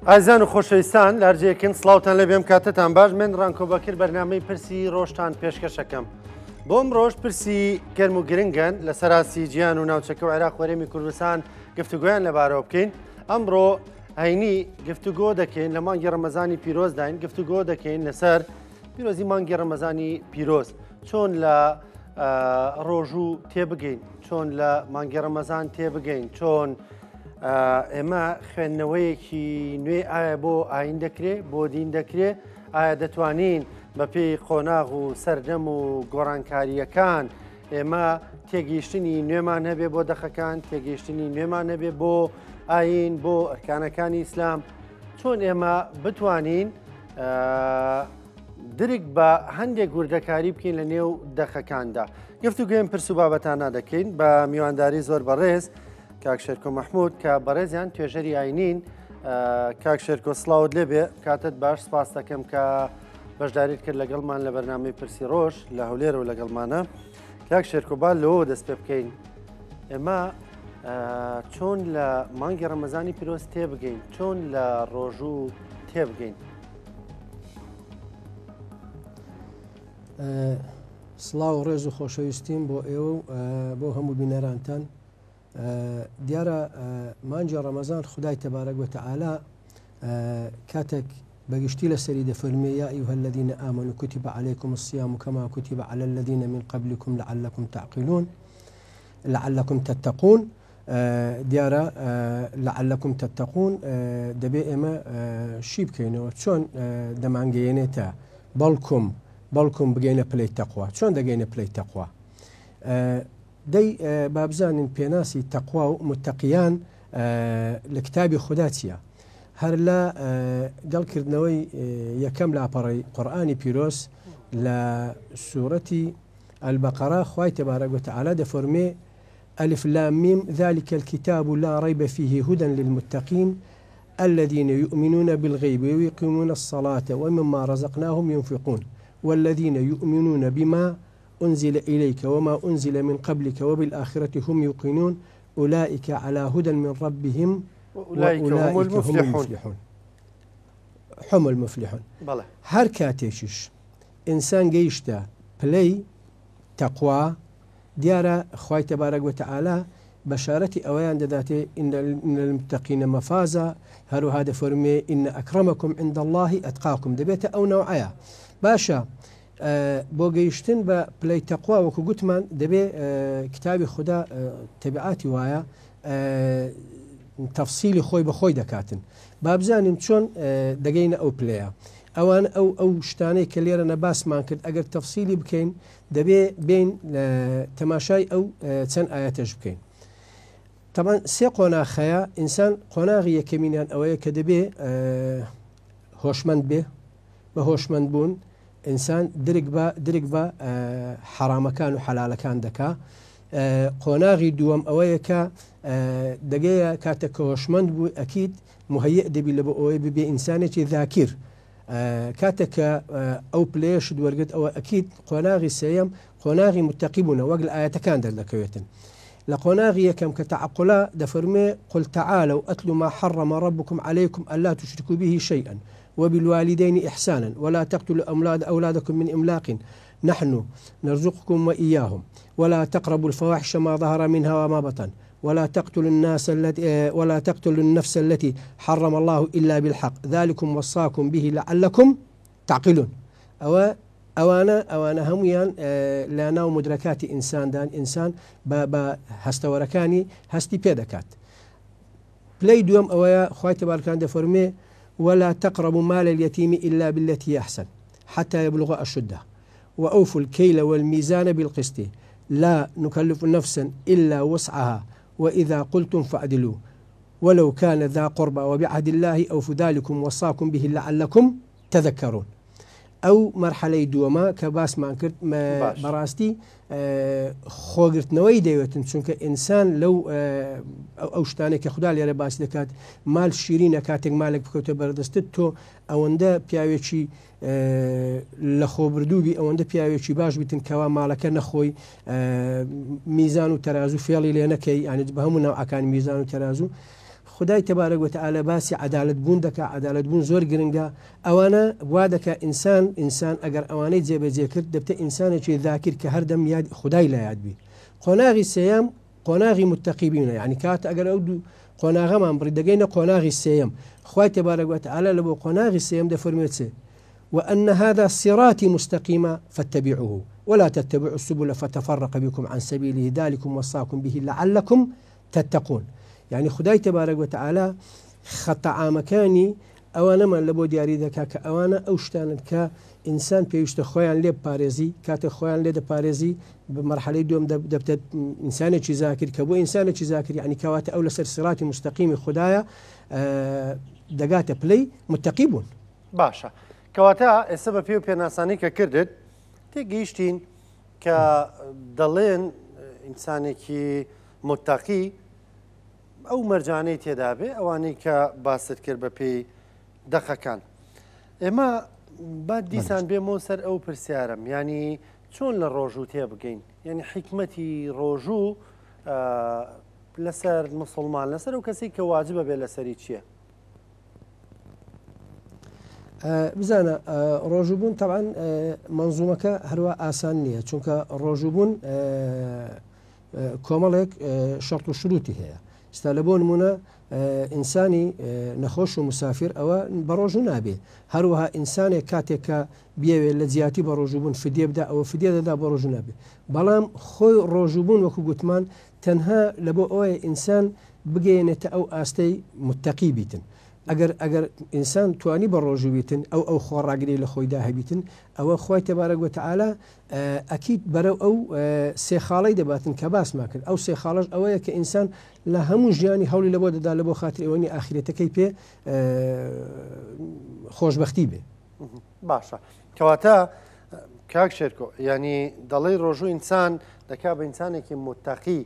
ئازان و خۆشەویستان لارجەیەکن سڵاوتان لە بێم کاتتان باش من ڕانکۆ بەکر بەرنامەی پرسی ڕۆژتان پێشکەشەکەم بۆم ڕۆژ پرسی گەرم و گرنگن لە سەراسی گیان و ناوچەکە و عێراق وەرێمی کوردستان گفتوگویان لەبارەوە بکەین. ئەمڕۆ هەینی گفتوگۆ دەکەین لە مانگی ڕەمەزانی پیرۆزداین گفتوگۆ دەکەین لەسەر پیرۆزی مانگی ڕەمەزانی پیرۆز چۆن لە ڕۆژوو تێبگەین چۆن لە مانگی ڕەمەزان تێبگەین چۆن ئێمە خوێندنەوەیەکی نوێ ئایا بۆ ئاین دەکرێت بۆ دین دەکرێت ئایا دەتوانین بە پێی قۆناغ و سەردەم و گۆڕانکاریەکان ئێمە تێگەیشتنی نوێمان هەبێ بۆ دەخەکان تێگەیشتنی نوێمان هەبێ بۆ ئاین بۆ ئەرکانەکانی ئیسلام چۆن ئێمە بتوانین درک بە هەندێک گوردەکاری بکەین لە نێو دەخەکاندا. گفتوگوێم پرس و بابەتانە دەکەین بە میوانداری زۆر بەڕێز کاک شێرکۆ مەحموود کە بەڕێزیان توێژەری ئاینین. کاک شێرکۆ سڵاوت لێبێ کاتت باش سپاس دەکەم کە بەشداریت کرد لەگەڵمان لە بەرنامەی پرسی ڕۆژ لە هەولێر و لەگەڵمانە. کاک شێرکۆ با لەوە دەست پێ بکەین ئێمە چۆن لە مانگی ڕەمەزانی پیرۆز تێبگەین چۆن لە ڕۆژوو تێبگەین. سڵاو و ڕێز و خۆشەویستیم بۆ ئێوە و بۆ هەموو بینەرانتان. دیارە مانجی ڕەمەزان خدای تەبارەک و تەعالا کاتێک بەگشتی لەسەری دەفەرمێ یا ئەیها الذین آمنوا کتب علیکم الصیام کما کتب علی الذین من قبلکم لعلکم تعقلون لعلکم تتقون. دیارە لعلکم تتقون دەبێ ئێمە شی بکەینەوە چۆن دەمانگەیەنێتە بەڵکم بگەینە پلەی تەقوا چۆن دەگەینە پلەی تەقوا. دەی بابزانین پێناسی تەقوا و متەقیان لە کتابی خوددا چییە؟ هەر لە گەڵکردنەوەی یەکەم لاپەڕی قورئانی پیرۆز لە سوورەتی ئەلبەقەرە خوای تەبارەک و تەعالا دەفەرمێ ألف لام ميم ذلك الكتاب لا ريب فيه هدى للمتقين الذين يؤمنون بالغيب ويقيمون الصلاة ومما رزقناهم ينفقون والذين يؤمنون بما أنزل إليك وما أنزل من قبلك وبالآخرة هم يوقنون أولئك على هدى من ربهم وأولئك هم المفلحون. هم المفلحون. هر كاتيشش إنسان جيشتا بلاي تقوى دیارە خوای تەبارەک و تەعالا بەشارەتی ئەوەیان دەداتێ إن المتقين مفازا هەروها دەفەرمێ إن أكرمكم عند الله أتقاكم دەبێتە ئەو نەوعەیە. باشە بۆ گەیشتن بە پلەی تەقوا وەکو گوتمان دەبێ کتابی خوددا تەبیعاتی وایە تەفسیلی خۆی بە خۆی دەکاتن. بابزانین چۆن دەگەینە ئەو پلەیە ئەوان ئەو شتانەی کە لێرە نەباسمان کرد ئەگەر تەفسیلی بکەین دەبێ بین تەماشای ئەو چەند ئاەتەش بکەین. تەمان سێ قۆناغەیە ئینسان قۆناغی یەکەمینیان ئەوەیە کە دەبێ هۆشمەند بێ بە هۆشمەند بوون ئینسان درک بە حرامەکان و حەلالەکان دەکا. قۆناغی دووەم ئەوەیە کە دەگەیە کاتێک کە هۆشمەند بوو ئەکید مهەیە دەبی لە بۆ ئەوەی ببێ ئینسانێکی ذاکیر کاتێک کە ئەو پلەیەش دووەرگت ئەوە ئەکید. قۆناغی سێیەم قۆناغی متەقی بوونە وەک لە ئاەتەکان دەردەکەوێتن. لە قۆناغی یەکەم کە تەعەقولا دەفەرمێ قل تعالوا أتل ما حرم ربكم عليكم ألا تشركوا به شيئا وبالوالدين إحسانا ولا تقتلوا أولادكم من إملاق نحن نرزقكم وإياهم ولا تقربوا الفواحش ما ظهر منها وما بطن ولا تقتلوا النفس التي حرم الله إلا بالحق ذلكم وصاكم به لعلكم تعقلون. ئەوانە هەمویان لە ناو مدرەکاتی ئینساندان ئینسان بە هەستەوەرەکانی هەستی پێ دەکات. پلەی دووەم ئەوەیە خوای تەبارەکان دەفەرمێ ولا تقربوا مال اليتيم إلا بالتي أحسن حتى يبلغ أشده وأوفوا الكيل والميزان بالقسط لا نكلف نفسا إلا وسعها وإذا قلتم فاعدلوا ولو كان ذا قربى وبعهد الله أوفوا ذلكم وصاكم به لعلكم تذكرون. ئەو مەرحەلەی دووەمە کە باسمان کرد بەڕاستی خۆگرتنەوەی دەوێتن چونکە ئینسان لەو ئەو شتانێک کە خوددا لێرە باسی دەکات مال شیرینە کاتێک مالێک بکەوتە بەردەستت تۆ ئەوەندە پیاوێکی لە خۆبردووبی ئەوەندە پیاوێکی باش بیتن کەوا ماڵەکە نەخۆی میزان و تەرازوو فێڵی لێ نەکەی یانێت بە هەموو ناوعەکانی میزان و تەرازوو خدای تبارك وتعالى باسی عدالت بوون دەکا عدالت بوون زۆر گرنگە ئەوانە وا دەکە ئینسان ئەگەر ئەوانەی جێبەجێ کرد دەبتە ئینسانێکی ذاکر کە هەردەم یاد خدای لە یاد بی قۆناغی سێیەم قۆناغی متقی بینە یعنی کات ئەگەر ئەو دوو قۆناغەمان بڕی دەگەینە قۆناغی سێیەم خوای تبارك وتعالى لە بۆ قۆناغی سێیەم دەفەرمێت چێ وأن هذا صراطي مستقيما فاتبعوه ولا تتبعوا السبل فتفرق بكم عن سبيله ذلكم وصاكم به لعلكم تتقون يعني خدای تبارك وتعالى خطا عامەکانی ئەوانە من لە بۆ دیاری دەکا کە ئەوانە ئەو شتانن کە ئینسان پێویستە خۆیان لێ پارێزی کاتە خۆیان لێ دەپارێزی بە مەرحەلەی دوم دەبتە ئینسانێکی زاکر کە بۆ ئینسانێکی زاکر یعنی کەواتە ئەو لەسەر سراتی مستەقیمی خدایە دەگاتە پلەی متقی بوون. باشە کەواتە ئێستا بە پێ و پێناسانی کە کردت تێگەیشتین کە دەڵێن ئینسانێکی متقی ئەو مەرجانەی تێدا بێ ئەوانەی کە باست کرد بە پێی دەقەکان. ئێمە با دیسان بێمەوە سەر ئەو پرسیارم ینی چۆن لە ڕۆژوو تێبگەین ینی حکمەتی ڕۆژوو لەسەر مسلمان لەسەر ئەو کەسی کە واجبە بێ لەسەری چییە؟ بزانە ڕۆژوبوون طبعا منزومەکە هەروە ئاسان نییە چونکە ڕۆژوبوون کۆمەڵێک شەرت و شروتی هەیە ستا لە بۆ نمونە ئینسانی نەخۆش و مسافر ئەوە بە ڕۆژوو نابێ هەروەها ئینسانێک کاتێک کە بێوێت لە جیاتی بە ڕۆژوبوون فدیە بدا ئەوە فدیە دەدا بە ڕۆژوو نابێ بەڵام خۆی ڕۆژوبوون وەکو گوتمان تەنها لە بۆ ئەوەیە ئینسان بگەێنێتە ئەو ئاستەی متقی بیتن ئەگەر ئینسان توانی بە ڕۆژوو بیتن ئەو خۆڕاگری لە خۆیدا هەبیتن ئەوە خوای تبارك وتعالى ئەکید بەرەو ئەو سێ خاڵەی دەباتن کە باسما کرد ئەو سێ خاڵەش ئەوەیە کە ئینسان لە هەموو ژیانی هەوڵی لە بۆ دەدا لە بۆ خاتر ئەوەنی ئاخرەتەکەی پێ خۆشبەختی بێ. باشە کەواتە کاک شێرکۆ ینی دەڵێ ڕۆژوو ئینسان دەکا بە ئینسانێکی متقی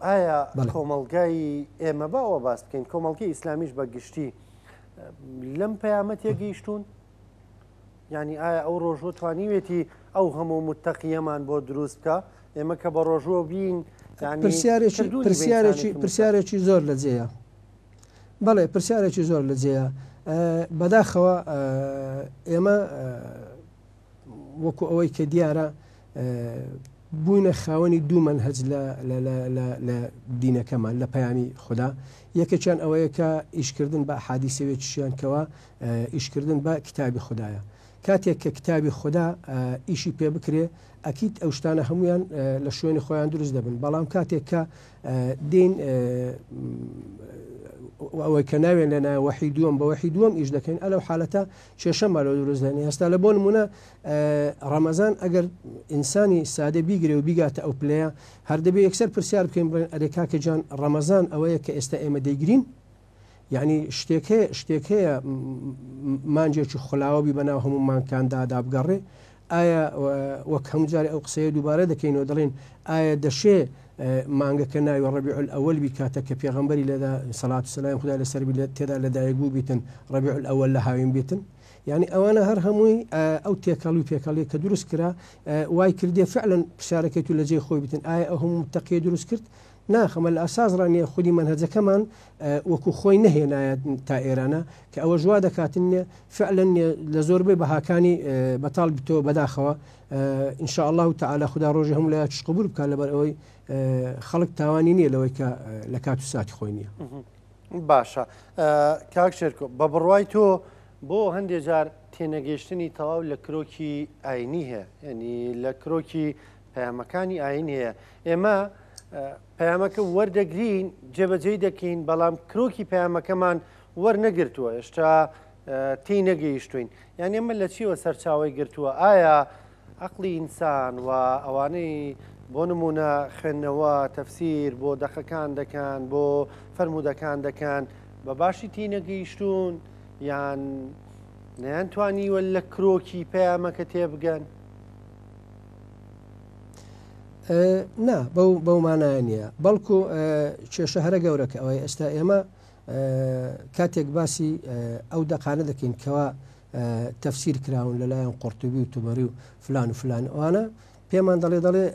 ئایا کۆمەڵگای ئێمە باوە باس بکەین کۆمەڵگەی ئیسلامیش بە گشتی لەم پەیامەت یەگەیشتون ینی ئایا ئەو ڕۆژوە توانیوێتی ئەو هەموو متەقیەمان بۆ دروست بکە ئێمە کە بە ڕۆژوە بین پرسیارێکی زۆر لە جێە بەڵێ پرسیارێکی زۆر لە جێە بەداخەوە ئێمە وەکو ئەوەی کە دیارە بوونە خاوەنی دوو منهج لە دینەکەمان لە پەیامی خوددا یەکێکیان ئەوەیە کە ئیشکردن بە حادیسەوێکیشیان کەوە ئیشکردن بە کتابی خوددایە کاتێک کە کتابی خوددا ئیشی پێ بکرێ ئەکیت ئەو شتانە هەمویان لە شوێنی خۆیان دروست دەبن بەڵام کاتێک کە دین ئەوەی کە ناوێن لە وەحی دووەم بە وەحی دووەم ئیش دەکەین ئەلەو حالەتە کێشەمان لە دروست دێنێ هەستا لە بۆ نمونە ڕەمەزان ئەگەر ئینسانی سادە بیگرێ و بیگاتە ئەو پلەیە هەردەبێ یەکسەر پرسیار بکەین بڵێن ئەرێ کاکە جان ڕەمەزان ئەوەیە کە ئێستا ئێمە دەیگرین یعنی شتێک هەیە مانجێکی خلاوەبی بەناو هەمومانکاندا دابگەڕێ ئایا وەک هەموو جارێ ئەو قسەیە دووبارە دەکەینەوە دەڵێن ئایا دەشێ مانگەکە ناوی ڕەبیع الئەوەل بی کاتە کە پێغەمبەری لەدا سەڵات و سەلام خودای لەسەر تێدا لەدایک بوو بیتن ڕەبیع الئەوەل لە هاوین بیتن یعنی ئەوانە هەر هەمووی ئەو تێکەڵ و پێکەڵی کە دروست کرا وای کردێ فعلا پرسیارەکەی تو لە جێی خۆی بیتن ئایا ئەو هەموو متەقیە دروست کرد ناخەمە لە ئاساس ڕانیە خودی منهەجەکەمان وەکو خۆی نەهێنایە تا ئێرانە کە ئەوە ژوا دەکاتن فعلا لە زۆربەی بەهاکانی بەتاڵ بتەوە بەداخەوە إن شاء الله تعالى خدا ڕۆژی هەموو لایەکش قبول بکات لەبەر ئەوەی خەڵک تاوانی نییە لەوەی کە لە کات و ساتی خۆی نییە. باشە کاک شێرکۆ بە بڕوای تۆ بۆ هەندێک جار تێنەگەیشتنی تەواو لە کرۆکی ئاینی هەیە ینی لە کرۆکی پەیامەکانی ئاین هەیە ئێمە پەیامەکە وەردەگرین جێبەجێ دەکەین بەڵام کرۆکی پەیامەکەمان وەرنەگرتووە هێشتا تی نەگەیشتوین یان ئێمە لە چیوە سەرچاوی گرتووە ئایا عەقڵی ئینسان و ئەوانەی بۆ نمونە خوێندنەوە تەفسیر بۆ دەقەکان دەکەن بۆ فەرموودەکان دەکەن بە باشی تی نەگەیشتون یان نەیانتوانیوە لە کرۆکی پەیامەکە تێبگەن؟ نا بەو مانایە نییە بەڵکو کێشە هەرە گەورەکە ئەوەی ئێستا ئێمە کاتێک باسی ئەو دەقانە دەکەین کەوا تەفسیر کراون لەلایەن قورتوبی و توبەری و فلان ئەوانە پێمان دەڵێ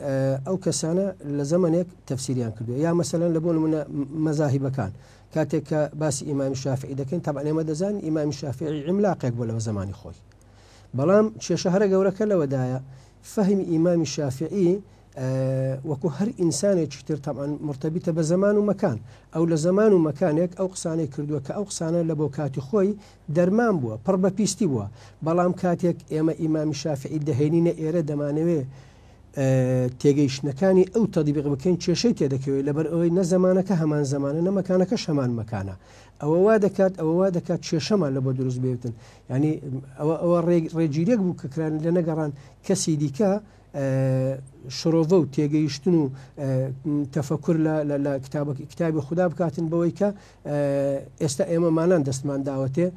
ئەو کەسانە لە زەمانێک تەفسیریان کردو یا مەسەلەن لە بۆ نمونە مەزاهیبەکان کاتێک کە باسی ئیمامی شافعی دەکەین تەبعەن ئێمە دەزانین ئیمامی شافعی عیملاقێک بووە لەوە زمانی خۆی بەڵام کێشە هەرە گەورەکە لەوەدایە فەهمی ئیمامی شافعی وەکو هەر ئینسانێکی تر تەبعەن مرتەبیتە بە زەمان و مەکان ئەو لە زەمان و مەکانێک ئەو قسانەی کردووە کە ئەو قسانە لە بۆ کاتی خۆی دەرمان بووە پڕ بە پیستی بووە بەڵام کاتێک ئێمە ئیمامی شافعی دەهێنینە ئێرە دەمانەوێ تێگەیشتنەکانی ئەو تەطبیق بکەین کێشەی تێدەکەوێت لەبەر ئەوەی نە زەمانەکە هەمان زەمانە نە مەکانەکەش هەمان مەکانە ئەوە وا دەکات کێشەمان لە بۆ دروست بێتن ینی ئەوە ڕێگیرێک بوو کە کران لە نەگەڕان کەسی دیکە شرۆڤە و تێگەیشتن و تەفەکر لە کتابی خوددا بکاتن بەوەی کە ئێستا ئێمەمانان دەستمان داوەتێ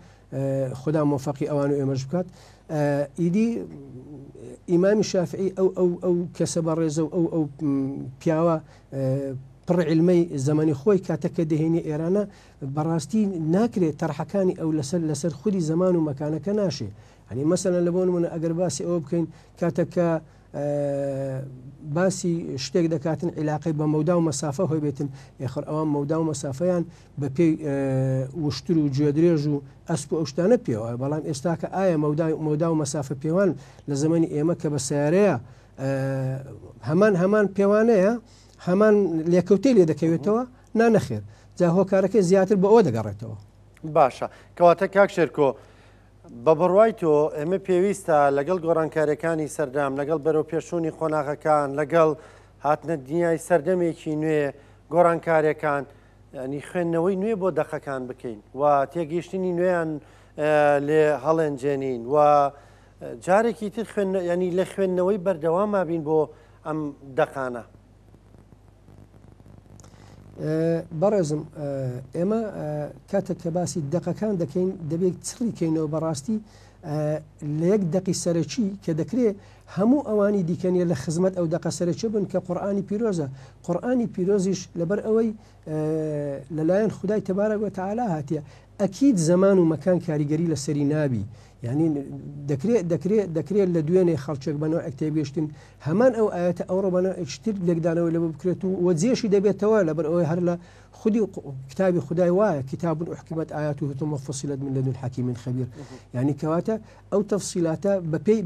خوددا مۆفەقی ئەوان و ئێمەش بکات ئیدی ئیمامی شافعی ئەو کەسە بەڕێزە و ئەو پیاوە پڕ عیلمەی زەمانی خۆی کاتەکە دەهێنی ئێرانە بەڕاستی ناکرێت تەرحەکانی ئەو لەسەر خودی زەمان و مەکانەکە ناشێ هەنی مەسەلەن لە بۆ نمونە ئەگەر باسی ئەوە بکەین کاتەکە باسی شتێک دەکاتن عیلاقی بە مەودا و مەسافە هۆی بێتن یخر ئەوان مەودا و مەسافەیان بە پێی وشتر و گوێدرێژ و ئەسپ و ئەو شتانە پێوە بەڵام ئێستاکە ئایا مەودا و مەسافە پێوان لە زمانی ئێمە کە بە سیارەیە هەمان پێوانەیە هەمان لێکەوتەی لێ دەکەوێتەوە نانەخێر جا هۆکارەکە زیاتر بە ئەوە دەگەڕێتەوە باشە کەواتە کاک شێرکۆ بە بڕوای تۆ ئێمە پێویستە لەگەڵ گۆڕانکاریەکانی سەردام لەگەڵ بەرەو پێشوونی خۆناغەکان لەگەڵ هاتنە دنیای سەردەمێکی نوێ گۆڕانکاریەکان ینی خوێندنەوەی نوێ بۆ دەقەکان بکەین و تێگەیشتنی نوێیان لێ هەڵێنجێنین و جارێکی تر ینی لە خوێندنەوەی بەردەوام بین بۆ ئەم دەقانە. بەڕێزم ئێمە کاتێک کە باسی دەقەکان دەکەین دەبێت چڕیکەینەوە بەڕاستی لە یەک دەقی سەرەکی کە دەکرێت هەموو ئەوانی دیکەنیە لە خزمەت ئەو دەقە سەرەکی بن کە قورئانی پیرۆزە قورئانی پیرۆزیش لەبەر ئەوەی لەلایەن خودای تەبارەک و تەعالا هاتیە ئەکید زەمان و مەکان کاریگەری لەسەری نابی یعنی دەکرێت لە دوێنێ خەڵچێک بەنەوە ئەکتێبێشتن هەمان ئەو ئاەتە ئەوڕۆ بەنەوە ئەکشتر لێکدانەوە لە بکرێت و وەجێشی دەبێتەوە لەبەر ئەوەی هەر لە خودی کتابی خدای وایە کتاب أحكمت آياته ثم فصلت من لدن حكيم خبير يعني كواتا أو تفصيلات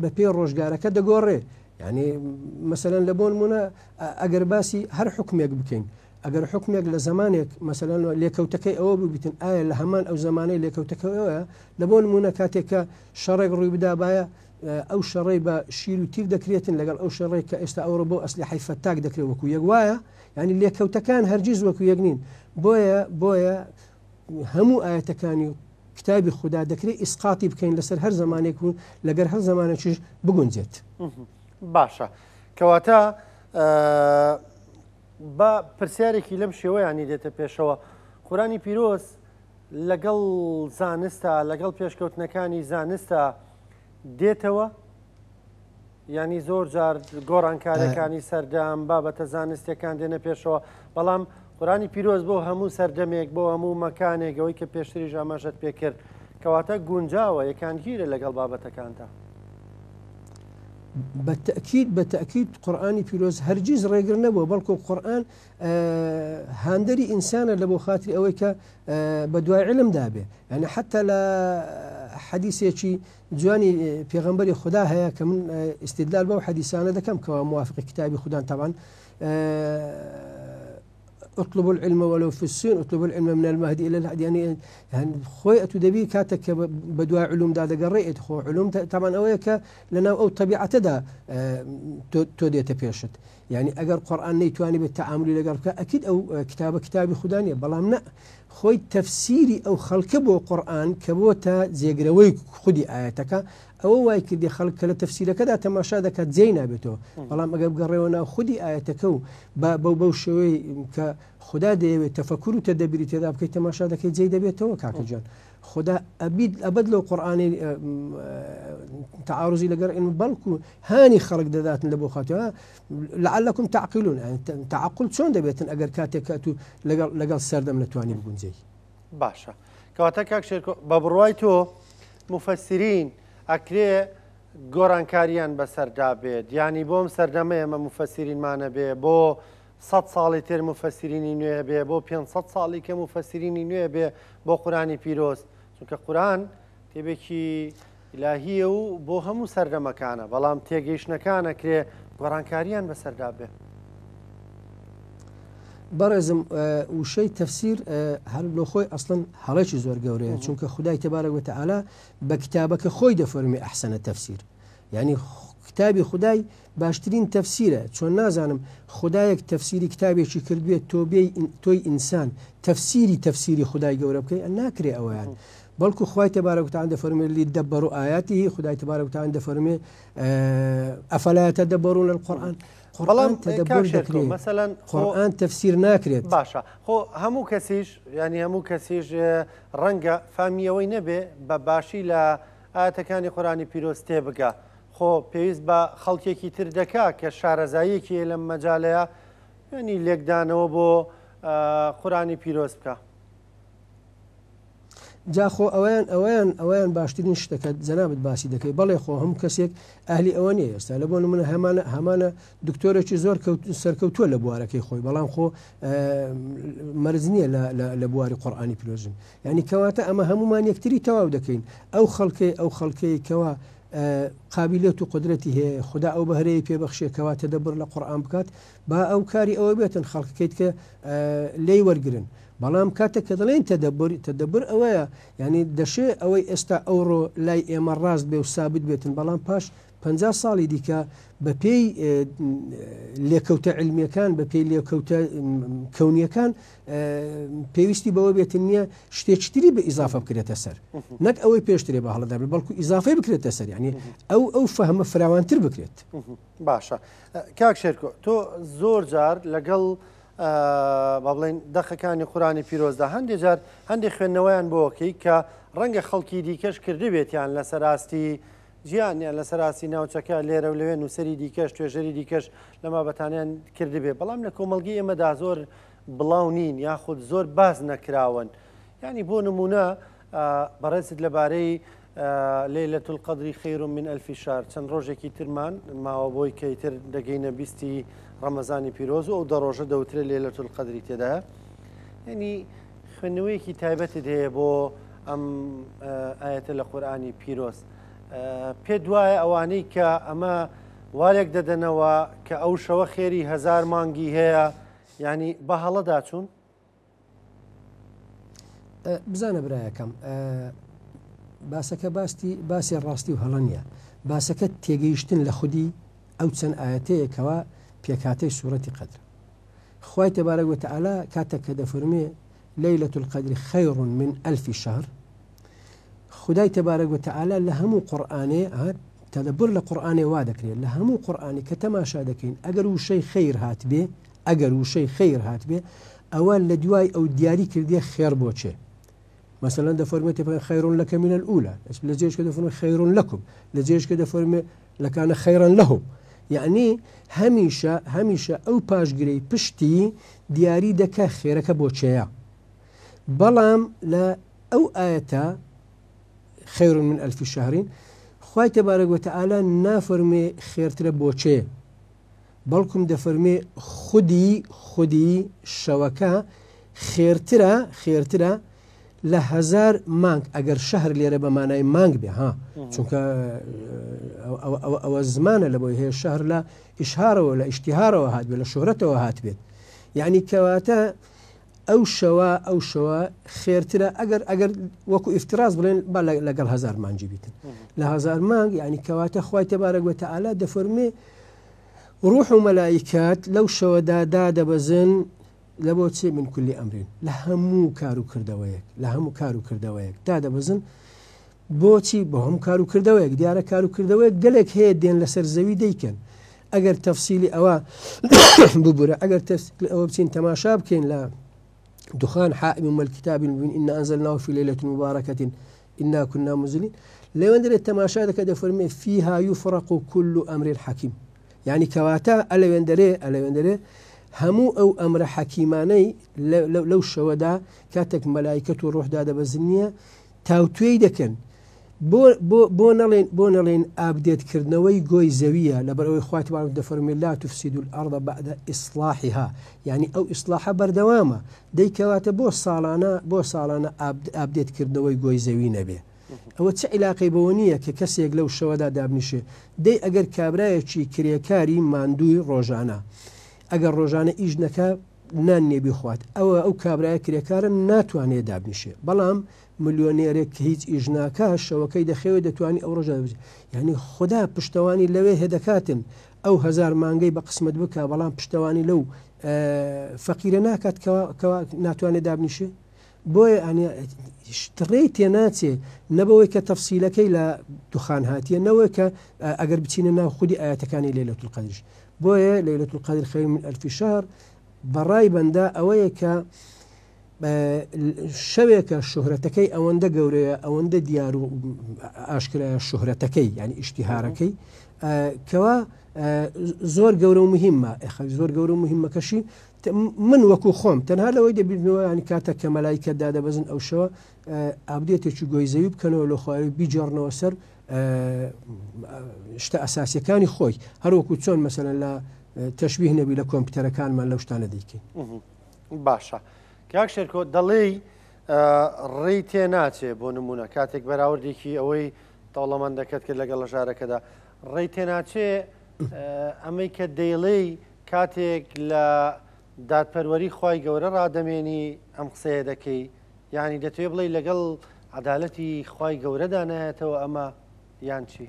بپی ڕۆژگارەکە دەگۆڕێ يعني مثلا لبون منا ئەگەر باسی هەر حکمێک بکەین ئەگەر حکمێک لە زمانێک مثلا لێکەوتەکەی ئەوە ببیتن ئایا لە هەمان ئەو زمانەی لێکەوتەکەەوەە لە بۆ نمونە کاتێککە شەڕێک ڕووی بدابایە ئەو شەڕێی بە شیر و تیر دەکرێتن لەگەڵ ئەو شەڕێک کە ئێستا ئەوڕۆ بۆ ئەسلحەی فەتاک دەکرێت وەکو یەک وایە ینی لێکەوتەکان هەرگیز وەکو یەک نین بۆیە هەموو ئاەتەکانی کتابی خوددا دەکرێت ئیسقاتی بکەین لەسەر هەر زمانێک و لەگەر هەر زمانێکیش بگونجێت. باشە کەواتە بە پرسیارێکی لەم شێوەیانی دێتە پێشەوە قورئانی پیرۆز لەگەڵ زانستە لەگەڵ پێشکەوتنەکانی زانستە دێتەوە ینی زۆر جار گۆڕانکاریەکانی سەردەم بابەتە زانستیەکان دێنە پێشەوە بەڵام قورئانی پیرۆز بۆ هەموو سەردەمێک بۆ هەموو مەکانێک ئەوەی کە پێشتری ئاماژەت پێکرد کەواتە گونجاوە یەکانگیرە لەگەڵ بابەتەکانتە. بەتەکید قورئانی پیرۆز هەرگیز ڕێگر نەبووە بەڵکو قورئان هاندەری ئینسانە لە بۆ خاتری ئەوەی کە بە دوای علمدا بێ یعنی حتا لە حەدیثێکی جوانی پێغەمبەری خوددا هەیە کە من استدلال بەو حەدیثانە دەکەم کەوا موافقی کتابی خوددان طبعا اطلبوا العلم ولو في السن اطلبوا العلم من المهدي الى الهدي يعني خوي اتدبي كاتك بدوا علوم دا دقريت خو علوم طبعا اويك لنا او طبيعه دا توديت بيرشت يعني اگر قران نيتواني بالتعامل لقال اكيد او كتابي خدانيه بلامنا خوي تفسيري او خلق بو قران كبوتا زيغروي خدي اياتك او واي كدي خلق له تفسير كذا تماشا دكات زينه بتو بلام اگر قريونا خدي اياتك بو شوي ك خدا دي تفكر وتدبير تذاب كي تماشا دكات زي دبيتو كاكجان خدا ابد لو قراني تعارضي لقرا ان بلكو هاني خرق ذات لبو خاتها لعلكم تعقلون يعني تعقل شلون دبيتن اگر كاتو لقال سردم نتواني بقول زي باشا كواتك اكشر ببرويتو مفسرين اكري گۆڕانکاریان بەسەردا بێت ینی بۆم سەردەمە ئێمە مفەسیرینمانە بێ بۆ 100 ساڵی تر مفەسیرینی نوێ بێ بۆ 500 ساڵی کە مفەسیرینی نوێ بێ بۆ قورآنی پیرۆز چونکە قورآن تێبێکی ئیلاهیە و بۆ هەموو سەردەمەکانە بەڵام تێگەیشتنەکانە کرێ گۆڕانکاریان بەسەردا بێ. بەڕێزم وشەی تەفسیر هەر لۆ خۆی ئەسڵەن هەڵێکی زۆر گەورەیە چونکە خودای تەبارەک و تەعالا بە کتابەکە خۆی دەفەرمێ ئەحسەنە تەفسیر یعنی کتابی خودای باشترین تەفسیرە چۆن نازانم خدایەک تەفسیری کتابێکی کردوێت تۆی ئینسان تەفسیری خودای گەورە بکەی ناکرێ ئەویان بەڵکو خوای تەبارەک و تەعالا دەفەرمێ لیدەبەروا ئایاته خدای تەبارەک و تەعالا دەفەرمێ ئەفەلا یەتەدەبەرونە القورئان بەڵام مەسەلەن قورئان تەفسیر ناکرێت باشە خۆ هەموو کەسیش ینی هەموو کەسیش ڕەنگە فامیەوەی نەبێ بە باشی لە ئاەتەکانی قورئانی پیرۆز تێبگا خۆ پێویست بە خەڵکێکی تر دەکا کە شارەزاییەکی لەم مەجالەیە ینی لێکدانەوە بۆ قورئانی پیرۆز بکە. جاخۆ ئەویان باشترین شتەکە جەنابەت باسی دەکەی بەڵێ خۆ هەموو کەسێک ئەهلی ئەوە نیە ئێستا لە بۆ نمونە هەمانە دکتۆرێکی زۆر سەرکەوتووە لە بوارەکەی خۆی بەڵام خۆ مەرج نییە لە بواری قورئانی پیرۆزم یعنی کەواتە ئەمە هەمومان یەکتری تەواو دەکەین ئەو خەڵکەی کەوا قابلیت و قدرەتی هەیە خدا ئەو بەهرەیە پێبەخشێ کەوا تەدەبر لە قورئان بکات با ئەو کاری ئەوە بێتن خەڵکەکەیت کە لێی وەرگرن بەڵام کاتێک کە دەڵێن تەدەبر ئەوەیە ینی دەشێ ئەوەی ئێستا ئەوڕۆ لای ئێمە ڕاست بێ و سابت بێتن بەڵام پاش 50 ساڵی دیکە بە پێی لێکەوتە علمیەکان بە پێی لێکەوتە کەونیەکان پێویستی بەوە بێتن نییە شتێکتری بە ئیزافە بکرێتە سەر نەک ئەوەی پێشترێ بە هەڵەدا بێت بەڵکو ئیزافەی بکرێتە سەر ینی ئەو فەهمە فراوانتر بکرێت. باشە کاک شێرکۆ تۆ زۆر جار لەگەڵ با بڵێن دەخەکانی قورئانی پیرۆزدا هەندێک جار هەندێک خوێندنەوەیان بۆکەی کە ڕەنگە خەڵکی دیکەش کردی بێتیان لەسەر ئاستی ژیانیان لەسەر ئاستی ناوچەکە لێرە و لەوێ نووسری دیکەش توێژەری دیکەش لەما بەتانیان کردی بێ بەڵام لە کۆمەڵگی ئێمەدا زۆر بڵاو نین یاخود زۆر باز نەکراون ینی بۆ نمونە بەڕێزت لەبارەی لەیلەة القەدری خەیر من ئەلفی شار چەند ڕۆژێکی ترمان ماوە بۆی کەیتر دەگەینە بیستی ڕەمەزانی پیرۆز و ئەو دە ڕۆژە دەوترێ لەیلەة القەدری تێدایە ینی خوێندنەوەیەکی تایبەتت هەیە بۆ ئەم ئاەتە لە قورئانی پیرۆز پێ دوایە ئەوانەی کە ئەمە وارێک دەدەنەوە کە ئەو شەوە خێری 1000 مانگی هەیە ینی بە هەڵەدا چوون بزانە برایەکەم باسەکە باسی ڕاستی و هەڵە نیە باسەکە تێگەیشتن لە خودی ئەو چەند ئاەتەیەکەوە پێکاتەی سوورەتی قەدر خوای تەبارەک و تەعالا کاتێک کە دەفەرمێ لەیلەة القەدر خەیر من ئەلفی شەهر خدای تەبارەک و تەعالا لە هەموو قورئانێ تەدەبر لە قورئانێ وا دەکرێت لە هەموو قورئانی کە تەماشا دەکەین ئەگەر وشەی خەیر هات بێ ئەوە لە دوای ئەو دیاری کردێ خێر بۆچێ مثلا دەفەرمێت خەیر لەکە من الأولى لە جێشکە دەفەرمێ خەیر لەکم لە جێشکە دەفەرمێ لەکانە خەیرا لەهم یعنی هەمیشە ئەو پاشگرەی پشتی دیاری دەکە خێرەکە بۆچەیە بەڵام لە ئەو ئاەتە خەیر من ئەلفی شەهرین خوای تەبارەک و تەعالا نافەرمێ خێرترە بۆچێ بەڵکم دەفەرمێ خودی شەوەکە خێرترە لە 1000 مانگ ئەگەر شەهر لێرە بە مانای مانگ بێ ها چونکە ئەوە زمانە لە بۆی هەیە شەهر لە ئیشهارەوە لە ئیشتیهارەوە هات بێت لە شۆرەتەوە هات بێت یعنی کەواتە ئەو شەوە خێرترە ئەگەر وەکو ئیفتراز بڵێن با لەگەڵ 1000 مانگی بیتن لە 1000 مانگ یعنی کەواتە خوای تەبارەک و تەعالا دەفەرمێ ڕوح و مەلائیکات لەو شەوەدا دادەبەزن لە بۆ چێ من کولی ئەمرین لە هەموو کار و کردەوەیەک دادەبەزن بۆچی بۆ هەموو کار و کردەوەیەک دیارە کار و کردەوەیەک گەلێک هەیە دێن لەسەر زەوی دەیکەن ئەگەر تەفسیلی ئەوە ببورە ئەگەر ئەوە بچین تەماشا بکەین لە دخان حائم الكتاب المبين إنا أنزلناه في ليلة مباركة إنا كنا منزلين لەوێن دەرێت تەماشا دەکە دەفەرمێ فيها يفرق كل أمر حكيم يعني کەواتە ئەلەوێن دەرێ هەموو ئەو ئەمرە حەکیمانەی لەو شەوەدا کاتێک مەلایکەت و ڕۆح دادەبەزن نییە تاوتوێی دەکەن بۆ نەڵێن ئابدێتکردنەوەی گۆی زەویە لەبەرەوەی خوای تبارەک دەفەرمێ لا تفسیدوا الأرض بعد إصلاحها یعنی ئەو ئیسلاحە بەردەوامە دەیکەواتە بۆ ساڵانە ئابدێتکردنەوەی گۆی زەوی نەبێ ئەوە چه عیلاقەی بەوە نییە کە کەسێک لەو شەوەدا دابنیشێ دەی ئەگەر کابرایەکی کرێکاری ماندووی ڕۆژانە ئەگەر ڕۆژانە ئیش نەکە نان نێبی خوات ئەو کابرایە کرێکارە ناتوانێت دابنیشێ بەڵام ملیۆنێرێک کە هیچ ئیژناکە شەوەکەی دەخەوێت دەتوانانی ئەو ڕۆژە یعنی خدا پشتەوانی لەوێ هێدەکاتن ئەو هزار مانگەی بە قسمت بکە بەڵام پشتەوانی لەو فەقیرە ناکات ناتوانێت دابنیشێ بۆیە ڕێی تێناچێ نەبەوەی کە تەفسیلەکەی لە دوخان هاتیە نەوەی کە ئەگەر بچینە ناو خودی ئاەتەکانی لەیلەتول قەدرش بۆیە لەیلەتول قەدر خەیر من ئەلفی شەهر بەڕای بەندە ئەوەیە کە شەوێکە شوهرەتەکەی ئەوەندە گەورەیە ئەوەندە دیار و ئاشکرایە شوهرەتەکەی ینی ئیشتیهارەکەی کەوا زۆر گەورە و مهمە زۆر گەورە و مهمەکەشی من وەکو خۆم تەنها لەوەی دەبینەوە ینی کاتە کە مەلایکەتدا دەبەزن ئەو شەوە ئابدێتێکی گۆی زەوی بکەنەوە لە خواری بیجۆڕنەوە سەر شتە ئەساسیەکانی خۆی هەروەکو چۆن مەسەلەن لە تەشبیه نەبی لە کۆمپیوتەرەکانمان لەو شتانە دەیکەین باشە کاک شێرکۆ دەڵێی ڕێی تێ ناچێ بۆ نمونە کاتێک بەراوردێکی ئەوەی دەوڵەمەندەکەت کرد لەگەڵ لە ژارەکەدا ڕێی تێ ناچێ ئەمەی کە دەیڵێی کاتێک لە دادپەروەری خوای گەورە ڕادەمێنی ئەم قسەیە دەکەی یعنی دەتوێ بڵێ لەگەڵ عەدالەتی خوای گەورەدا نایەتەوە ئەمە یان چی؟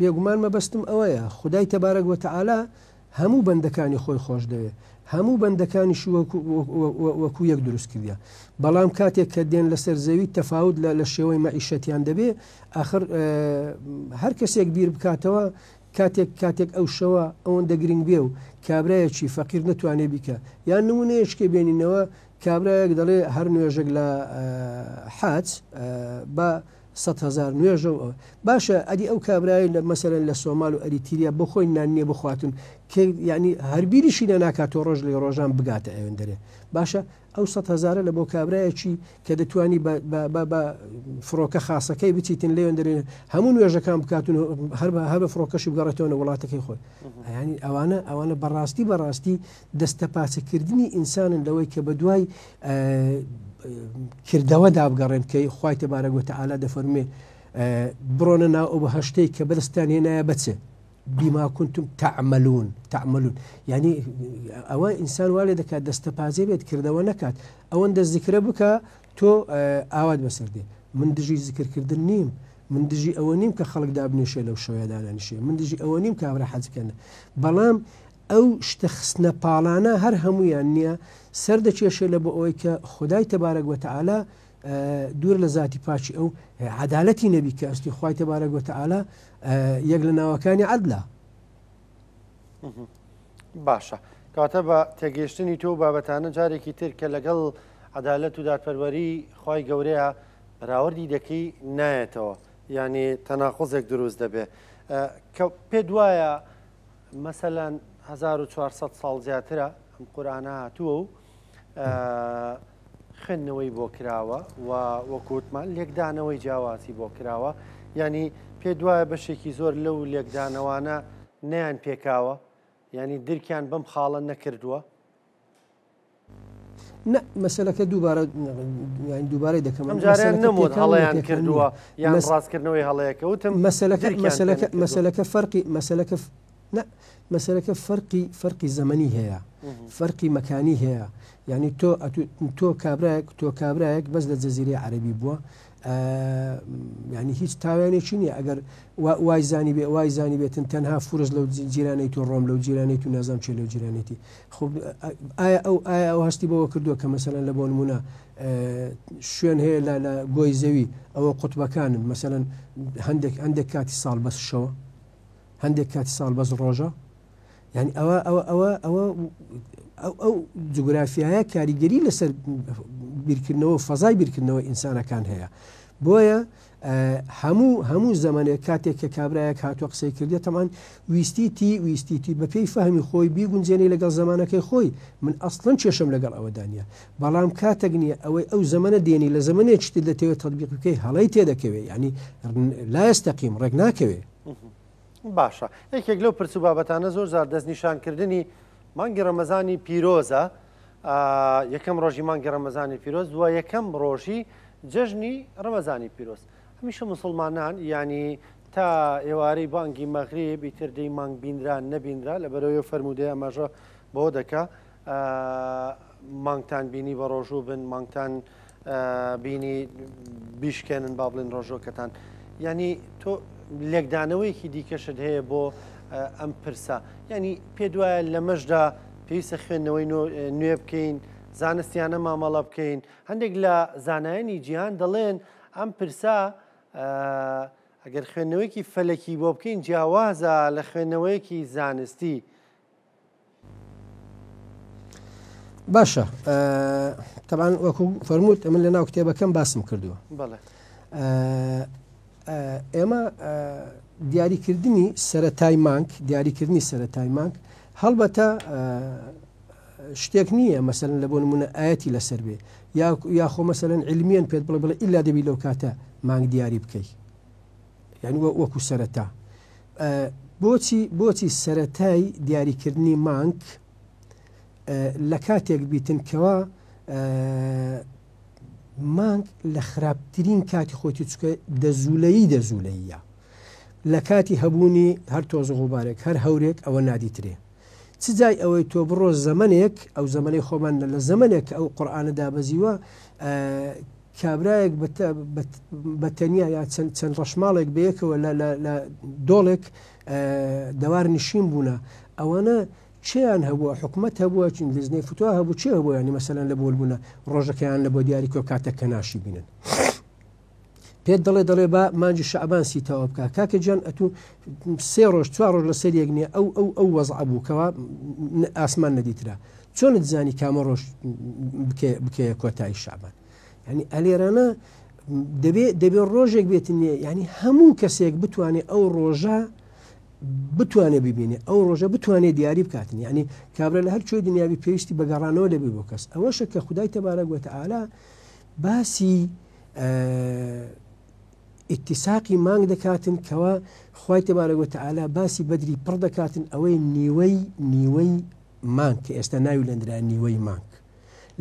بێگومان مەبەستم ئەوەیە خودای تەبارەک وەتەعالا هەموو بەندەکانی خۆی خۆش دەوێ هەموو بەندەکانیش وەکو یەک دروست کردیا بەڵام کاتێک کە دێن لەسەر زەوی تەفاوت لە شێوەی مەعیشەتیان دەبێ ئاخر هەر کەسێک بیر بکاتەوە کاتێک ئەو شەوە ئەوەندە گرنگ بێ و کابرایەکی فەقیر نەتوانێ بیکە یان نمونەیەشکێ بێنینەوە کابرایەک دەڵێ هەر نوێژێک لە حاج بە 100,000 نوێژە باشە ئەدی ئەو کابرای لە مەسەرەن لە سۆمال و ئەریتیریا بۆ خۆی نانیە بخواتن کە یعنی هەربیریشی لە ناکاتۆ ڕۆژ لە ڕۆژان بگاتە ئەوێندەرێ باشە ئەو 100,000 لە بۆ کابرایەکی کە دەتوانی بە فڕۆکە خاسەکەی بچیتن لێوێندەرێ هەموو نوێژەکان بکاتون هەر بە فڕۆکەشی بگەڕێتەوە وڵاتەکەی خۆی ینی ئەوانە بەڕاستی دەستە پاچەکردنی ئینسانن لەوەی کە بە دوای کردەوە دابگەڕێن کە خوای تبارەک وتعالا دەفەرمێ بڕۆنە ناو ئەو هەشتەی کە بەدەستان هێنایە بچێ بیما کنتم تعملون یعنی ئەوە ئینسان وا لێ دەکات دەستە پازێ بێت کردەوە نەکات ئەوەندە زیکرە بکە تۆ ئاوات بەسەردێ من دژی زیکردکردن نیم من دژی ئەوە نیم کە خەڵک دابنیشێ لەو شەوەیەدانانیشێ من دژی ئەوە نیم کابرا حەجکەنە بەڵام ئەو شتە خستنە پاڵانە هەر هەمویان نییە سەر دەکێشێ لە بۆ ئەوەی کە خودای تبارەک وتعالا دوور لە ذاتی پاچی ئەو عەدالەتی نەبی کە ئەستی خوای تبارەک وتعالا یەک لە ناوەکانی عەدلە باشە کاتە بە تێگەیشتنی تۆ بابەتانە جارێکی تر کە لەگەڵ عەدالەت و دادپەروەری خوای گەورەیە بەراوردی دەکەی نایەتەوە یعنی تەناقوزێک دروست دەبێ کە پێ دوایە مەسەلەن 1400 ساڵ زیاترە ئەم قورئانە هاتووە و خوێندنەوەی بۆ کراوە و وەکوتمان لێکدانەوەی جیاوازی بۆ کراوە ینی پێ دوایە بەشێکی زۆر لەو لێکدانەوانە نەیان پێکاوە ینی درکیان بەم خاڵە نەکردووە مەسەلەکە دووبارەی دەکەم ئەم جاریان نەموت هەڵەیان کردووە یان ڕاستکردنەوەی هەڵەیەکە وتم مەسەلەکە فەرقی زەمەنی هەیە فەرقی مەکانی هەیە یعنی تۆ کابرایەک بەس لە جەزیرەی عەرەبی بووە یعنی هیچ تاوانێکی نییە ئەگەر وای زانی بێتن تەنها فرز لەو جیرانەی و ڕۆم لەو جیرانێت و نازام چێ لەو جیرانێتی خب ئایا ئەو هەستی بەوە کردووە کە مەسەلەن لە بۆ نمونە شوێن هەیە لە گۆی زەوی ئەوە قوتبەکانن مەسەلەن هەندێک کاتی ساڵ بەس شەوە هەندێک کاتی ساڵ بەس ڕۆژە یعنی ئەو جوگرافیایە کاریگەری لەسەر بیرکردنەوە فەزای بیرکردنەوە ئینسانەکان هەیە بۆیە هەموو زەمانێک کاتێک کە کابراایەک هاتووە قسەی کردێت تەمان ویستیتی بە پێی فەهمی خۆی بیگونجێنی لەگەڵ زمانەکەی خۆی من ئەسڵەن کێشم لەگەڵ ئەوەدانە بەڵام کاتێک نییە ئەوەی ئەو زەمانە دێنی لە زمانێک شتی دەتەوێت تەطبیق بکەی هەڵی تێدەکەوێت ینی لا یستەقیم ڕێک ناکەوێت. باشە یەکێک لەو پرسو بابەتانە زۆر زار دەستنیشانکردنی مانگی ڕەمەزانی پیرۆزە یەکەم ڕۆژی مانگی ڕەمەزانی پیرۆز وە یەکەم ڕۆژی جەژنی ڕەمەزانی پیرۆز هەمیشە مسلمانان ینی تا ئێوارەی بانگی مەغریب ئیتر دەی مانگ بیندرا نەبیندرا لە بەرەوەی فەرمودەیە ئەمەژە بۆ دەکا مانگتان بینی بە ڕۆژوو بن مانگتان بینی بیشکێنن با بڵێن ڕۆژۆکەتان ینی تۆ لێکدانەوەیەکی دیکەشت هەیە بۆ ئەم پرسە ینی پێ دوایە لە مەشدا پێویستە خوێندنەوەی نوێ بکەین زانستیانە مامەڵە بکەین هەندێک لە زانایانی جیهان دەڵێن ئەم پرسە ئەگەر خوێندنەوەیکی فەلەکی بۆ بکەین جیاوازە لە خوێندنەوەیەکی زانستی. باشە تەبان وەکو فەرمووت ئەمن لە ناو کتێبەکەم باسم کردووە ئێمە دیاریکردنی سەرەتای مانگ هەڵبەتە شتێک نییە مەسەلەن لە بۆ نمونە ئاەتی لەسەر بێ یاخۆ مەسەلەن علمیان پێت بڵێ ئیلا دەبی لەو کاتە مانگ دیاری بکەیت یعنی وەکو سەرەتا بۆچی سەرەتای دیاریکردنی مانگ لە کاتێک بیتنکەوە مانگ لە خراپترین کاتی خۆتی چکە دەزوولەیە لە کاتی هەبوونی هەر تۆز غوبارێک هەر هەورێک ئەوە نادیترێ چ جای ئەوەی تۆ بڕۆ زەمنێک ئەو زەمەی خۆمان لە زەمنێک ئەو قورئانەدا بەزیوە کابراایەک بەتەنیا یا چەند ڕەشماڵێک بەیەکەوە لە دۆڵێک دەوار نشین بوونە ئەوەنە چیان هەبووە حکومت هەبووە لزنەی فتووە هەبوو چێ هەبوو ینی مەسەلەن لە بۆل بوونە ڕۆژەکەیان لە بۆ دیاریکۆ کاتێک کە ناشی بینن پێت دەڵێ با مانجی شعبان سیتەوە بکە کاکە جان ئەتوو 3 ڕۆژ 4 ڕۆژ لە سەر یەک نییە ئەو وەزع بووکەوە ئاسمان نەدیترا چۆنت زانی کامە ڕۆژ بکەیە کۆتایی شعبان ینی ئەلێرانە دەبێت ڕۆژێک بێتن نیە ینی هەموو کەسێک بتوانێت ئەو ڕۆژە بتوانێت ببینێ ئەو ڕۆژە بتوانێت دیاری بکاتن ینی کابرا لە هەر کوێی دنیاوی پێویستی بەگەڕانەوە لەبێ بۆ کەس ئەوەشە کە خودای تەبارەک وە تەعالا باسی ئیتیساقی مانگ دەکاتن کەوا خوای تەبارەک وە تەعالا باسی بەدری پڕ دەکاتن ئەوەی نیوەی مانگ کە ئێستا ناوی لەندرا نیوەی مانگ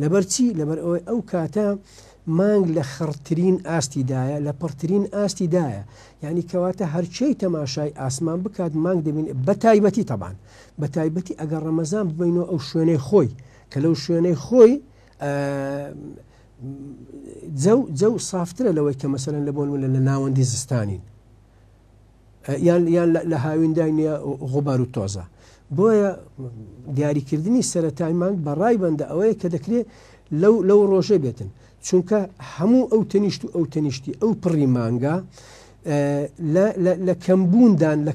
لەبەرچی لەبەر ئەوەی ئەو کاتە مانگ لە خڕترین ئاستیدایە لە پڕترین ئاستیدایە یعنی کەواتە هەرچەی تەماشای ئاسمان بکات مانگ دەبین بە تایبەتی تەبان بە تایبەتی ئەگەر ڕەمەزان ببینەوە ئەو شوێنەی خۆی کە لەو شوێنەی خۆی جەو سافترە لەوەی کە مەسەلەن لە بۆن لە ناوەندی زستانین یان لە هاویندای نیە غوبار و تۆزە بۆیە دیاریکردنی سەرەتای مانگ بەڕای بەندە ئەوەیە کە دەکرێت لەو ڕۆژە بێتن چونکە هەموو ئەو تەنیشتی ئەو پڕی مانگە لە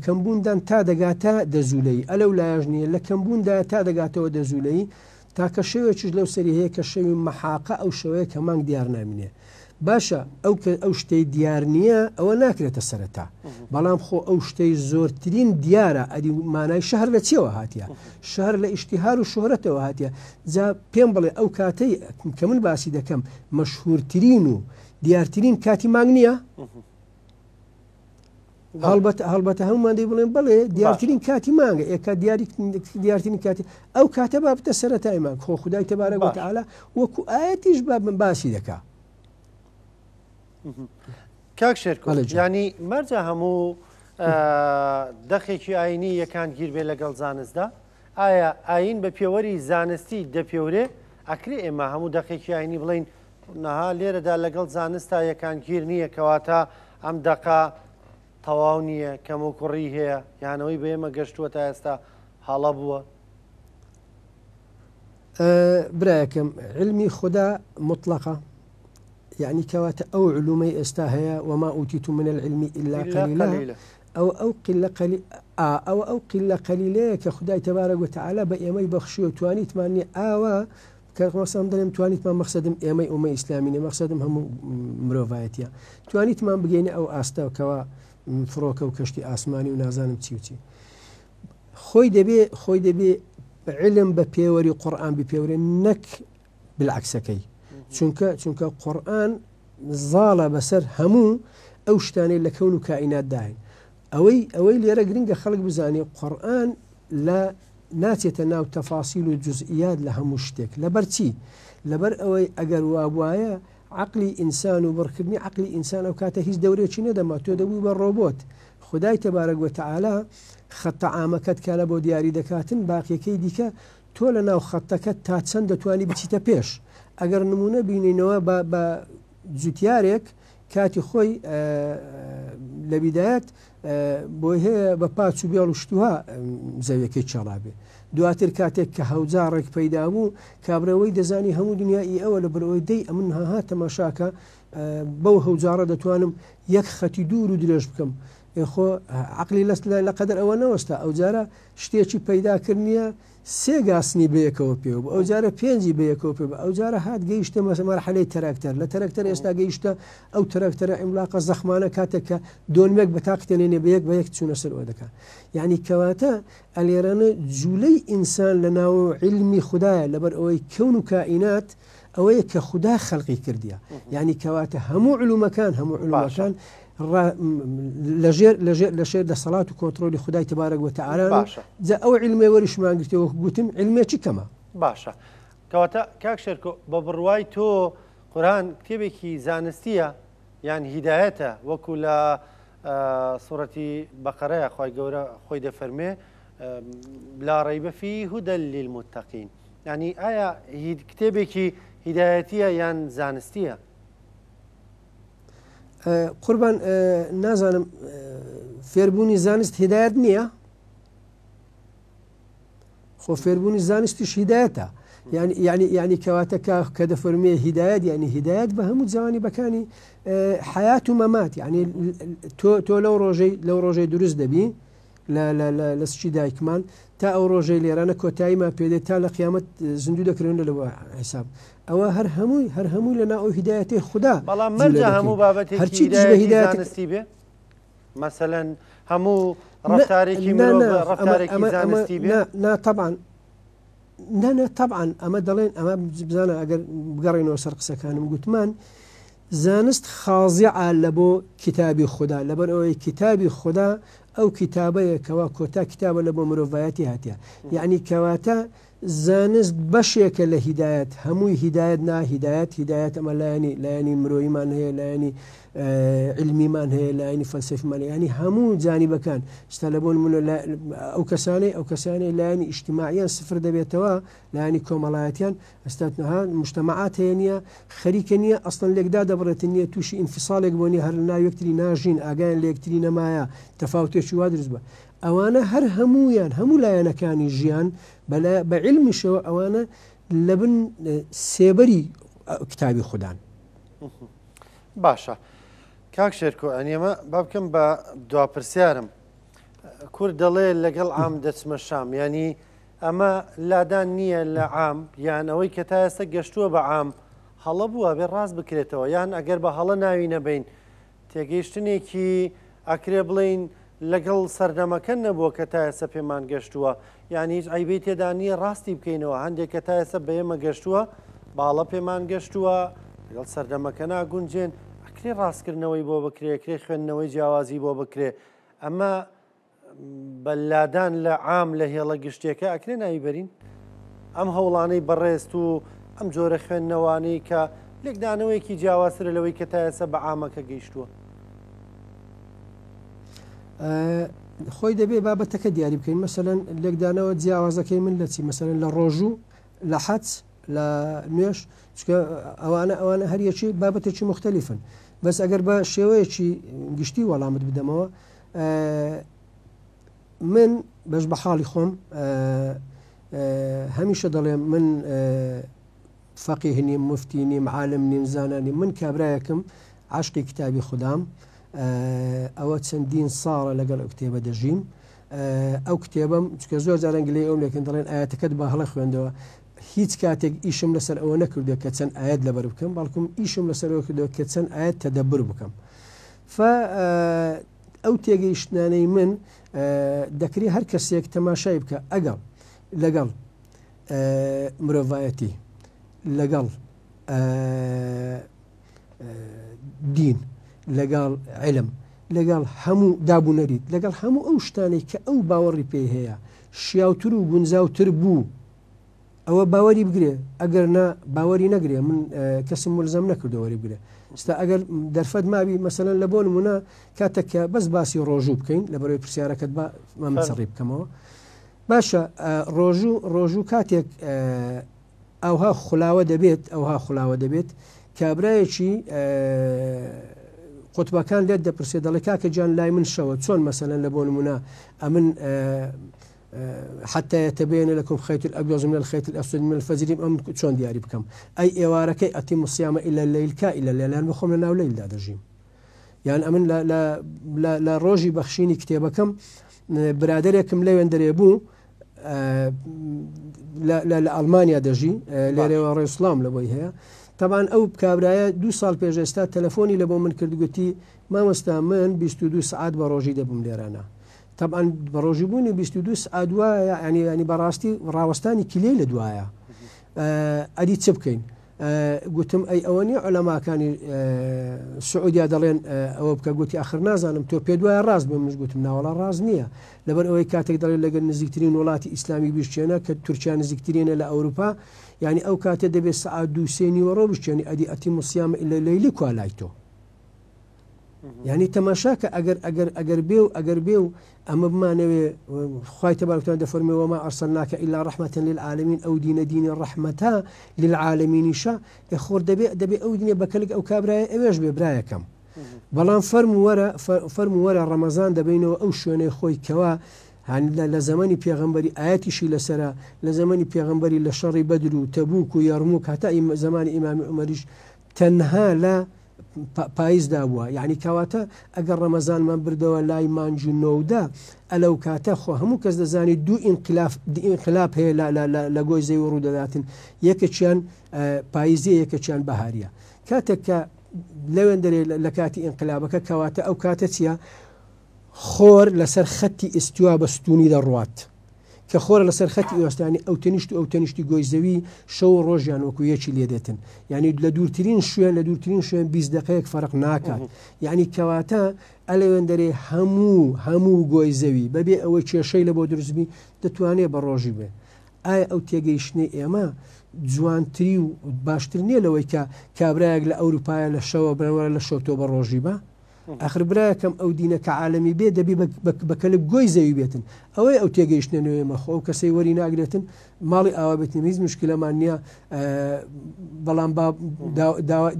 کەمبووندان تا دەگاتە دەزوولەی ئەلەو لایژنیە لە کەمبووندا تا دەگاتەوە دەزوولەی تاکە شەوێکیش لەو سەری هەیە کە شەوی مەحاقە ئەو شەوەیە کە مانگ دیار نامینێ باشە ئەو شتەی دیار نییە ئەوە ناکرێتە سەرەتا بەڵام خۆ ئەو شتەی زۆرترین دیارە ئەدی مانای شەهر لە چیەوە هاتیە شەهر لە ئیشتیهار و شۆهرەتەوە هاتیە جا پێم بڵێ ئەو کاتەی کە من باسی دەکەم مەشهورترین و دیارترین کاتی مانگ نییە هەڵبەتە هەمومان دەی بڵێن بڵێ دیارترین کاتی مانگە ئێکا دیارترین کاتی ئەو کاتە با بتە سەرەتای مانگ خۆ خودای تەبارەک وە تەعالا وەکو ئاەتیش باسی دەکا کاک شێرکۆ ینی مەرجە هەموو دەخێکی ئاینی یەکان گیر بێ لەگەڵ زانستدا ئایا ئاین بە پێوەری زانستی دەپێورێ ئەکرێ ئێمە هەموو دەخێکی ئاینی بڵین نەها لێرەدا لەگەڵ زانستا یەکان گیر نییە کەواتە ئەم دەقا تەواو نییە کەم و کوڕی هەیە یانەوەی بە ئێمە گەشتووە تا ئێستا هەڵە بووە برایەکەم علمی خوددا مطلقە يعني كوات أو علومي استاهيا وما أوتيت من العلم إلا قليلا أو قلة قليلة كخداي تبارك وتعالى بأيامي بخشي وتواني تماني کەسام دەڵێم توانیتمان مەقسەدم ئێمەی ئومە ئیسلامینە مەقسەدم هەموو مرۆڤایەتیە توانیتمان بگەینە ئەو ئاستەکەەوە فڕۆکە و کەشتی ئاسمانی و نازانم چی و چی خۆی دەبێ علم بە پێوەری قورئان بپێورێ نەک بالعکسەکەی چونکە قورئان زاڵە بەسەر هەموو ئەو شتانەی لە کەون و کائینات داین ئەوەی لێرە گرنگە خەڵک بزانێ قورئان لە ناچێتە ناو تەفاسیل و جزئیات لە هەموو شتێک لەبەرچی لەبەر ئەوەی ئەگەر وابواە عقلی ئینسان و بڕکردنی عقلی ئینسان ئەو کاتە هیچ دەورێکی نەدەما تۆ دەبوو بە ڕۆبۆت خدای تەبارەک وتعالە خەتە عامەکەت کە لە بۆ دیاری دەکاتن باقیەکەی دیکە تۆ لە ناو خەتەکەت تا چەند دەتوانی بچیتە پێش ئەگەر نمونە بینینەوە بە جوتیارێک کاتی خۆی لە بیدایەت بۆی هەیە بە پاچ و بێڵ و شتوها زەویەکەی چاڵابێ دواتر کاتێک کە هەوجارێک پەیدا بوو کابرەوەی دەزانی هەموو دنیای ئەوە لە بەرەوەی دەی ئەمن هاها تەماشاکە بەو هەوجارە دەتوانم یەک خەتی دوور و درێژ بکەم خۆ عقلی لە قەدەر ئەوە نەوەستا ئەو جارە شتێکی پەیداکردنیە سێ گاسنی بەیەکەوە پێ و ئەو جارە پێنجی بەیەکەوە پێ ئەو جارە هات گەیشتە مەرحەلەی تەراکتەر لە تەرەکتەر ئێستا گەیشتە ئەو تەرەکتەرە ئیملاقە زەخمانە کاتێک کە دۆنمێک بە تاقتێنێنێ بەیەک چوونە سەر ئەوە دەکات یعنی کەواتە ئەلێرانە جوولەی ئینسان لە ناو علمی خوددایە لەبەر ئەوەی کەون و کائینات ئەوەیە کە خوددا خەڵقی کردیە یعنی کەواتە هەموو علومەکان لە ژێر دەسەڵات و کۆنتڕۆلی خودای تبارەک وتعالە جا ئەو علمێ وەریشمان گرتەوە گوتم علمێکی کەمە باشە کەواتە کاک شێرکۆ بە بڕوای تۆ قورئان کتێبێکی زانستیە یان هیدایەتە وەکو لە سوورەتی بەقەرەیە خی گەورە خۆی دەفەرمێ لا ڕەیبە فیه هودە للمتەقین ینی ئایا کتێبێکی هیدایەتیە یان زانستیە قوربان نازانم فێربوونی زانست هیدایەت نییە خۆ فێربوونی زانستیش هیدایەتە یعنی کەواتە کە دەفەرمێ هیدایەت یعنی هیدایەت بە هەموو جوانی بەکانی حیات و مەمات یعنی تۆ لەو ڕۆژەی دروست دەبی لە سچی دایکمان تا ئەو ڕۆژەی لێرانە کۆتاییمان پێدێت تا لە قیامەت زیندوو دەکرێنە لە حساب ئەوە هەر هەمووی لە ناو هیدایەتی خوددا بەڵام مەرجە هەموو بابەتێکی زانستی بێ مەسەلەن هەموو ڕەفتارێکی مرۆڤ ڕەفتارێکی زانستی بێ نه طبعا ئەمە دەڵێن ئەمە بزانە ئەگەر بگەڕێنەوە سەر قسەکانم گوتمان زانست خازعە لە بۆ کتابی خوددا لەبەر ئەوەی کتابی خوددا ئەو کتابەیەکەوە کۆتا کتابە لە بۆ مرۆڤایەتی هاتیە یعنی کەواتە زانست بەشێکە لە هیدایەت هەمووی هیدایەت هیدایەت ئەمە لایەنی مرۆیمان هەیە لایەنی علمیمان هەیە لایەنی فەلسەفیمان ینی هەموو جانیبەکان ستا لە بۆ نمونە ئەو کەسانەی لایەنی ئیجتیماعیان سفر دەبێتەوە لایەنی کۆمەڵایەتیان ئەستاتنەها مجتەمەعات هەیە نییە خەریکە نییە ئەسڵەن لێکدا دەبڕێت نییە تووشی ئینفیساڵێک بۆ نیە هەر لە ناو یەکتری ناژین ئاگایان لە یەکتری نەمایە تەفاوتێکی وا دروست بە ئەوانە هەر هەموو لایەنەکانی ژیان بە علمیشەوە ئەوانە لە بن سێبەری کتابی خوددان باشە کاک شێرکۆ ئەنیێمە با بکەم بە دواپرسیارم کورد دەڵێ لەگەڵ عام دەچمە شام ینی ئەمە لادان نییە لە عام یان ئەوەی کە تا ئێستا گەشتووە بە عام هەڵە بووە بێ ڕاست بکرێتەوە یان ئەگەر بە هەڵە ناوی نەبین تێگەیشتنێکی ئەکرێ بڵین لەگەڵ سەردەمەکە نەبووە کە تا ئێستا پێمان گەشتووە یانی هیچ ئایبێت تێدا نییە ڕاستی بکەینەوە هەندێک کە تا ئێستا بە ئێمە گەشتووە باڵە پێمان گەشتووە لەگەڵ سەردەمەکە ناگونجێن ئەکرێ ڕاستکردنەوەی بۆ بکرێ کرێ خوێندنەوەی جیاوازی بۆ بکرێ ئەمە بەلادان لە عام لە هێڵە گشتێکە ئەکرێ نایبەرین ئەم هەوڵانەی بەڕێست و ئەم جۆرە خوێندنەوانی کە لێکدانەوەیکی جیاوازترە لەوەی کە تا ئێستا بە عامەکە گەیشتووە خۆی دەبێ بابەتەکە دیاری بکەین مەسەلەن لێکدانەوە جیاوازەکەی من لە چی مەسەلەن لە ڕۆژوو لە حەج لە نوێش ئەوانە هەریەکی بابەتێکی مختلفن بەس ئەگەر بە شێوەیەکی گشتی وەڵامت بدەمەوە من بەش بە حاڵی خۆم هەمیشە دەڵێم من فەقیه نیم مفتی نیم عالم نیم زانانی من کابرایەکم عاشقی کتابی خوددام ئەوە چەندین ساڵە لەگەڵ ئەو کتێبە دەژیم ئەو کتێبم چکە زۆر جارەنگلی ئەو لێکن دەڵێن ئاەتەکەت بە هەڵە خوێندەوە هیچ کاتێک ئیشم لەسەر ئەوە نەکردو کە چەند ئاەت لەبەر بکەم بەڵکم ئیشم لەسەرەوە کردو کە چەند ئاەت تەدەبر بکەم ئەو تێگەیشتانەی من دەکری هەر کەسێک تەماشای بکە ئەگەڵ لەگەڵ مرۆڤایەتی لەگەڵ دین لەگەڵ علم لەگەڵ هەموو دابوونەریت لەگەڵ هەموو ئەو شتانەی کە ئەو باوەڕی پێی هەیە شیاوتر و گونجاوتر بوو ئەوە باوەری بگرێ ئەگەر باوەری نەگرێ من کەسم ملزەم نەکردەوەری بگرێ ستا ئەگەر دەرفەت مابی مەسەلەن لە بۆ نمونە کاتێک کە بەس باسی ڕۆژوو بکەین لە بەرەوەی پرسیارەکەت مەمەسەڕی بکەمەوە باشە ڕۆژوو کاتێک ئەوها خولاوە دەبێت کابرایەکی قوتبەکان لێت دەپرسێت دەڵێ کاکە جان لای من شەوە چۆن مەسەلەن لە بۆ نمونە ئەمن حتى يتبين لكم خيط الأبيض من الخيط الأسود من الفجر أم شلون دياري بكم أي إوارك أتم الصيام إلا الليل إلا الليل لأن بخم لنا وليل لا درجيم يعني أمن لا لا لا لا روجي بخشيني كتابكم برادركم لا يندريبو لا لا ألمانيا درجي ليرة الإسلام لبويها طبعا أو بكابرايا 2 سال بيجستا تلفوني لبو من كرد قلتي ما مستعمل 22 ساعات بروجي دبم ليرانا طبعا بروجبوني 22 ساعة دوايا يعني براستي راوستاني كليل دوايا أدي تسبكين قلتم أي أواني علماء كان السعودية دلين أو بكا قلتي آخر نازانم تو بيدوايا راز بمش قلتم نا ولا راز نية لبن أوي كاتك دلين لقى نزيكترين ولاتي إسلامي بيشتينا كتركيا نزيكترين لأوروبا يعني أو كاتك دبي الساعة 2 سنين ورو بيشتيني أدي أتم الصيام إلا الليل كوالايتو يعني تماشاك أجر بيو أما بما نوي خواي تبارك وتعالى فرمي وما أرسلناك إلا رحمة للعالمين أو دين الرحمة للعالمين شاء يخور دبي أو دين بكلك أو كابرايا إيش ببرايكم بلان فرم ورا رمضان دبينه أو شوني خوي كوا يعني لزماني بيغمبري آياتي شي لسرا لزماني بيغمبري لشر بدر وتبوك ويرموك حتى زمان إمام عمريش تنها لا پاییز دابووە یعنی کەواتە ئەگەر ڕەمەزان من بردەوە لای مانج و نۆدا ئەلەو کاتە خۆ هەموو کەس دەزانی دوو ئینقلاب هەیە لە گۆی زەوی و ڕوودەداتن یەکێکیان پاییزیە یەکێکیان بەهاریە کاتێک کە لەوێن دەرێ لە کاتی ئینقلابەکە کەواتە ئەو کاتە چییە خۆر لەسەر خەتی ئیستوا بە ستونی دەڕوات کە خۆرە لەسەر خەتی ئێستانی ئەو تەنیشتی گۆی زەوی شەو ڕۆژیان وەکو یەکی لێ دێتن یعنی لە دوورترین شوێن 20 دقەیەک فەرق ناکات یعنی کەواتە ئەلەوێن دەرێ هەموو گۆی زەوی بەبێ ئەوەی کێشەی لە بۆ دروستبی دەتوانێت بە ڕۆژی بێ ئایا ئەو تێگەیشتنی ئێمە جوانتری و باشتر نییە لەوەی کە کابراایەک لە ئەوروپایە لە شەوە بەوەرە لە شەوتۆ بە ڕۆژی بە آخر براكم أو دينك عالمي بيت دبي بكلب جويزة يبيتن أو أو تيجيشنا نوي مخو كسي ورينا عقلتن مالي أوابتني ميز مشكلة مانيا بلان باب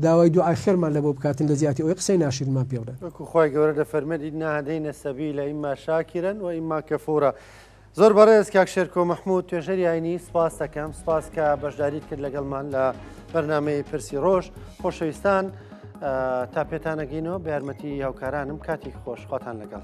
داوي دعاء خير ما لبوب كاتن لزياتي أو يقصي ناشر ما بيولا. أخوي جورد فرمد إن هدينا السبيل إما شاكرا وإما كفورا. زۆر بەڕێز کاک شێرکۆ محمود توێژەری ئاینی سپاس دەکەم سپاس کە بەشداریت کرد لەگەڵمان لە بەرنامەی پرسی ڕۆژ خۆشەویستان تا پێتانەگەینەوە بە یارمەتی هاوکارانم کاتێک خۆش خواتان لەگەڵ.